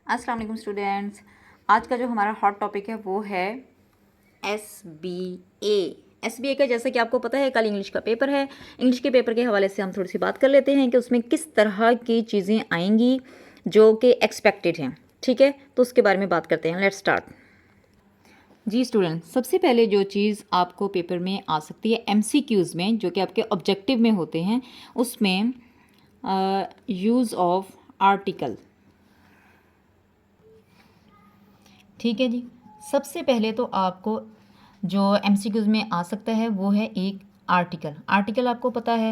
अस्सलाम वालेकुम स्टूडेंट्स। आज का जो हमारा हॉट टॉपिक है वो है एस बी ए का। जैसा कि आपको पता है कल इंग्लिश का पेपर है। इंग्लिश के पेपर के हवाले से हम थोड़ी सी बात कर लेते हैं कि उसमें किस तरह की चीज़ें आएंगी जो कि एक्सपेक्टेड हैं। ठीक है, तो उसके बारे में बात करते हैं। Let's start. जी स्टूडेंट, सबसे पहले जो चीज़ आपको पेपर में आ सकती है एमसीक्यूज़ में, जो कि आपके ऑब्जेक्टिव में होते हैं, उसमें यूज़ ऑफ आर्टिकल। ठीक है जी। सबसे पहले तो आपको जो एमसीक्यूज़ में आ सकता है वो है एक आर्टिकल। आर्टिकल आपको पता है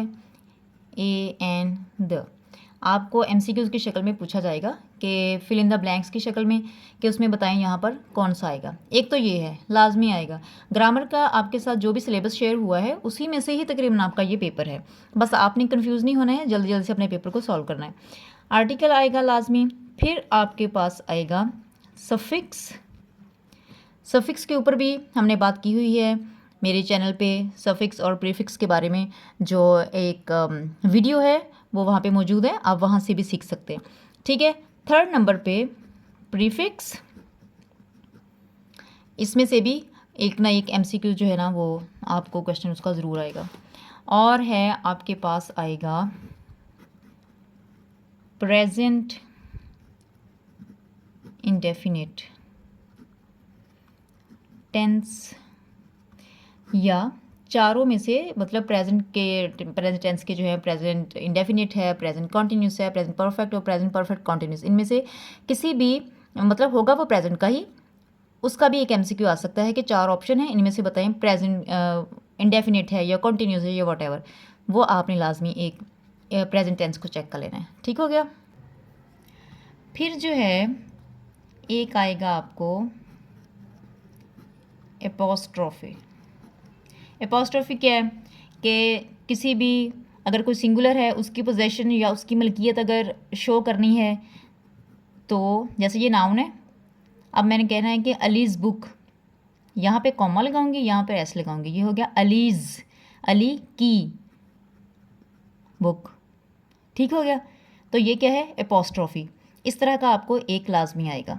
ए एन द। आपको एमसीक्यूज़ की शक्ल में पूछा जाएगा कि फिल इन द ब्लैंक्स की शक्ल में, कि उसमें बताएं यहाँ पर कौन सा आएगा। एक तो ये है, लाजमी आएगा। ग्रामर का आपके साथ जो भी सिलेबस शेयर हुआ है उसी में से ही तकरीबन आपका ये पेपर है। बस आपने कंफ्यूज नहीं होना है, जल्दी जल्दी से अपने पेपर को सॉल्व करना है। आर्टिकल आएगा लाजमी। फिर आपके पास आएगा सफिक्स। सफिक्स के ऊपर भी हमने बात की हुई है मेरे चैनल पे। सफिक्स और प्रीफिक्स के बारे में जो एक वीडियो है वो वहाँ पे मौजूद है, आप वहाँ से भी सीख सकते हैं। ठीक है। थर्ड नंबर पे प्रीफिक्स। इसमें से भी एक ना एक एमसीक्यू जो है ना वो आपको क्वेश्चन उसका ज़रूर आएगा। और है आपके पास आएगा प्रेजेंट इंडेफिनिट टेंस, या चारों में से, मतलब प्रेजेंट टेंस के जो है प्रेजेंट इंडेफिनिट है, प्रेजेंट कॉन्टिन्यूस है, प्रेजेंट परफेक्ट और प्रेजेंट परफेक्ट कॉन्टिन्यूस। इनमें से किसी भी मतलब होगा वो प्रेजेंट का ही, उसका भी एक एमसीक्यू आ सकता है कि चार ऑप्शन है, इनमें से बताएं प्रेजेंट इंडेफिनिट है या कॉन्टिन्यूस है या वट एवर। वो आपने लाजमी एक प्रेजेंट टेंस को चेक कर लेना है। ठीक हो गया। फिर जो है एक आएगा आपको एपोस्ट्रोफी। एपोस्ट्रोफी क्या है कि किसी भी, अगर कोई सिंगुलर है उसकी पोजेशन या उसकी मलकियत अगर शो करनी है, तो जैसे ये नाउन है, अब मैंने कहना है कि अलीज़ बुक, यहाँ पे कॉमा लगाऊंगी, यहाँ पे एस लगाऊंगी, ये हो गया अलीज़, अली की बुक। ठीक हो गया। तो ये क्या है, एपोस्ट्रोफी। इस तरह का आपको एक लाजमी आएगा।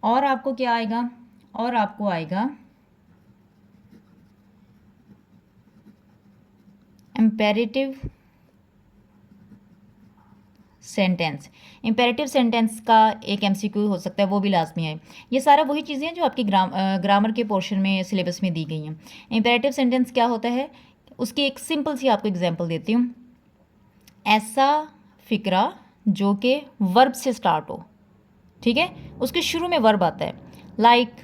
और आपको क्या आएगा, और आपको आएगा इम्पेरेटिव सेंटेंस। इम्पेरेटिव सेंटेंस का एक एमसीक्यू हो सकता है, वो भी लाजमी है। ये सारा वही चीज़ें हैं जो आपकी ग्रामर के पोर्शन में सिलेबस में दी गई हैं। इम्पेरेटिव सेंटेंस क्या होता है, उसकी एक सिंपल सी आपको एग्जांपल देती हूँ। ऐसा फिक्रा जो कि वर्ब से स्टार्ट हो। ठीक है, उसके शुरू में वर्ब आता है, लाइक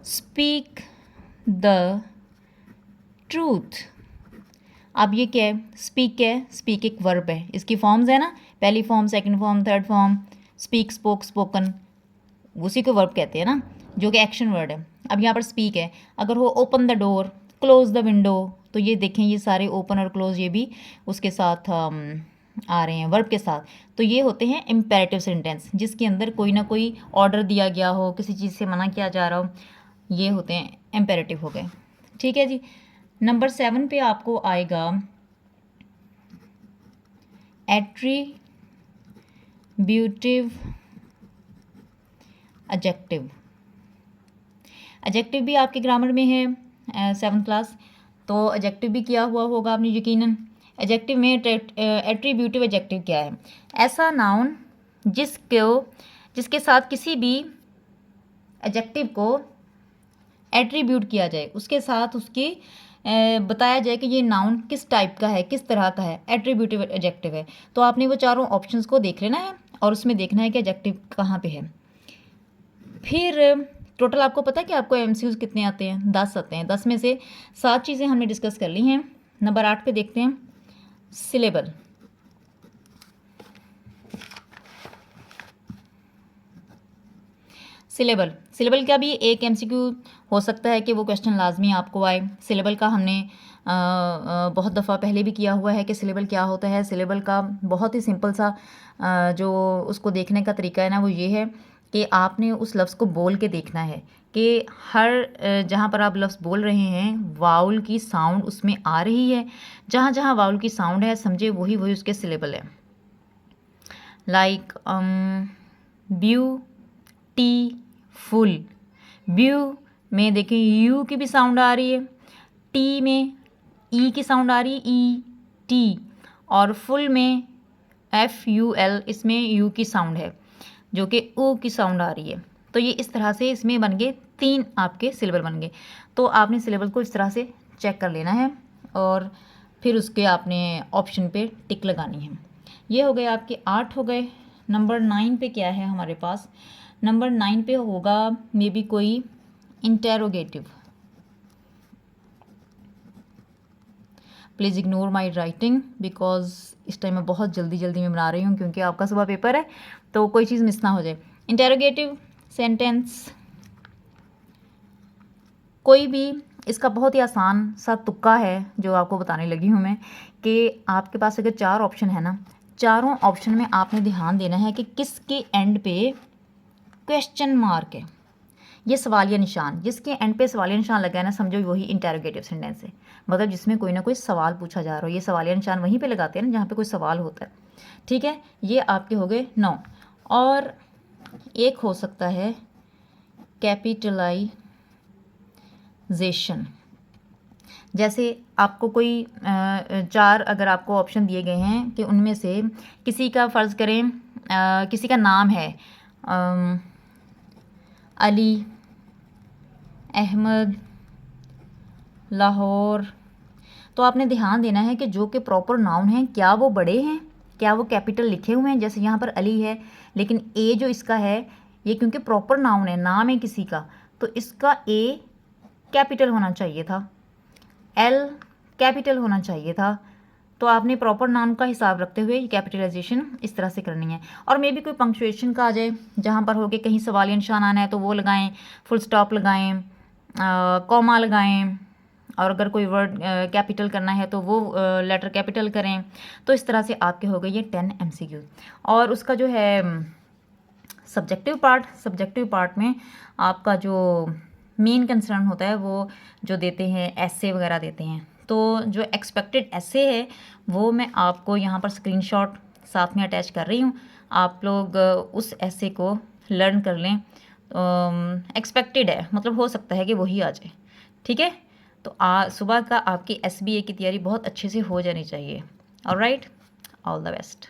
स्पीक द ट्रूथ। अब ये क्या है, स्पीक क्या है, स्पीक एक वर्ब है, इसकी फॉर्म्स है ना, पहली form, second form, third form. Speak, spoke, spoken, उसी को वर्ब कहते हैं ना, जो कि एक्शन वर्ड है। अब यहाँ पर स्पीक है, अगर हो open the door, close the window, तो ये देखें ये सारे ओपन और क्लोज ये भी उसके साथ आ रहे हैं वर्ब के साथ। तो ये होते हैं इम्पेरेटिव सेंटेंस, जिसके अंदर कोई ना कोई ऑर्डर दिया गया हो, किसी चीज़ से मना किया जा रहा हो, ये होते हैं इम्पेरेटिव हो गए। ठीक है जी। नंबर 7 पे आपको आएगा एट्रीब्यूटिव एडजेक्टिव। एडजेक्टिव भी आपके ग्रामर में है 7th क्लास, तो एडजेक्टिव भी किया हुआ होगा आपने यकीनन। एडजेक्टिव में एट्रीब्यूटिव एडजेक्टिव क्या है, ऐसा नाउन जिसके साथ किसी भी एडजेक्टिव को एट्रीब्यूट किया जाए, उसके साथ उसकी बताया जाए कि ये नाउन किस टाइप का है, किस तरह का है, एट्रीब्यूटिव एडजेक्टिव है। तो आपने वो चारों ऑप्शंस को देख लेना है और उसमें देखना है कि एडजेक्टिव कहाँ पे है। फिर टोटल आपको पता है कि आपको एमसीक्यूज़ कितने आते हैं, 10 आते हैं। 10 में से 7 चीज़ें हमने डिस्कस कर ली हैं। नंबर 8 पे देखते हैं सिलेबल। सिलेबल का भी एक एमसीक्यू हो सकता है कि वो क्वेश्चन लाजमी आपको आए। सिलेबल का हमने बहुत दफ़ा पहले भी किया हुआ है कि सिलेबल क्या होता है। सिलेबल का बहुत ही सिंपल सा जो उसको देखने का तरीका है ना, वो ये है कि आपने उस लफ्ज़ को बोल के देखना है कि हर जहाँ पर आप लफ्ज़ बोल रहे हैं वाउल की साउंड उसमें आ रही है। जहाँ जहाँ वाउल की साउंड है समझे वही वही उसके सिलेबल है। Like beautiful. ब्यू में देखिए यू की भी साउंड आ रही है, टी में ई की साउंड आ रही है, ई टी, और फुल में FUL, इसमें यू की साउंड है जो कि ओ की साउंड आ रही है। तो ये इस तरह से इसमें बन गए 3 आपके सिलेबल बन गए। तो आपने सिलेबल को इस तरह से चेक कर लेना है और फिर उसके आपने ऑप्शन पे टिक लगानी है। ये हो गए आपके 8 हो गए। नंबर 9 पे क्या है हमारे पास? नंबर 9 पे होगा मे बी कोई interrogative. Please ignore my writing because इस टाइम मैं बहुत जल्दी जल्दी में बना रही हूँ क्योंकि आपका सुबह पेपर है, तो कोई चीज़ मिस ना हो जाए। इंटेरोगेटिव सेंटेंस कोई भी, इसका बहुत ही आसान सा तुक्का है जो आपको बताने लगी हूँ मैं, कि आपके पास अगर 4 ऑप्शन है ना, चारों ऑप्शन में आपने ध्यान देना है कि किसके एंड पे क्वेश्चन मार्क है, ये सवालिया निशान, जिसके एंड पे सवालिया निशान लगा है ना, समझो वही इंटेरोगेटिव सेंटेंस है। मतलब जिसमें कोई ना कोई सवाल पूछा जा रहा हो, ये सवालिया निशान वहीं पे लगाते हैं ना जहाँ पे कोई सवाल होता है। ठीक है, ये आपके हो गए 9। और एक हो सकता है कैपिटलाइजेशन। जैसे आपको कोई 4 अगर आपको ऑप्शन दिए गए हैं कि उनमें से किसी का फ़र्ज़ करें किसी का नाम है अली, अहमद, लाहौर, तो आपने ध्यान देना है कि जो कि प्रॉपर नाउन हैं क्या वो बड़े हैं, क्या वो कैपिटल लिखे हुए हैं। जैसे यहाँ पर अली है लेकिन ए जो इसका है ये क्योंकि प्रॉपर नाउन है, नाम है किसी का, तो इसका ए कैपिटल होना चाहिए था, एल कैपिटल होना चाहिए था। तो आपने प्रॉपर नाउन का हिसाब रखते हुए कैपिटलाइजेशन इस तरह से करनी है। और मे भी कोई पंक्चुएशन का आ जाए जहाँ पर हो के कहीं सवालिया निशान आना है तो वो लगाएं, फुल स्टॉप लगाएं, कॉमा लगाएं, और अगर कोई वर्ड कैपिटल करना है तो वो लेटर कैपिटल करें। तो इस तरह से आपके हो गए ये 10 MCQ। और उसका जो है सब्जेक्टिव पार्ट में आपका जो मेन कंसर्न होता है वो जो देते हैं एसे वगैरह देते हैं। तो जो एक्सपेक्टेड एसे है वो मैं आपको यहाँ पर स्क्रीनशॉट साथ में अटैच कर रही हूँ, आप लोग उस एसे को लर्न कर लें। एक्सपेक्टेड है मतलब हो सकता है कि वही आ जाए। ठीक है, तो सुबह का आपकी SBA की तैयारी बहुत अच्छे से हो जानी चाहिए। Alright, all the best.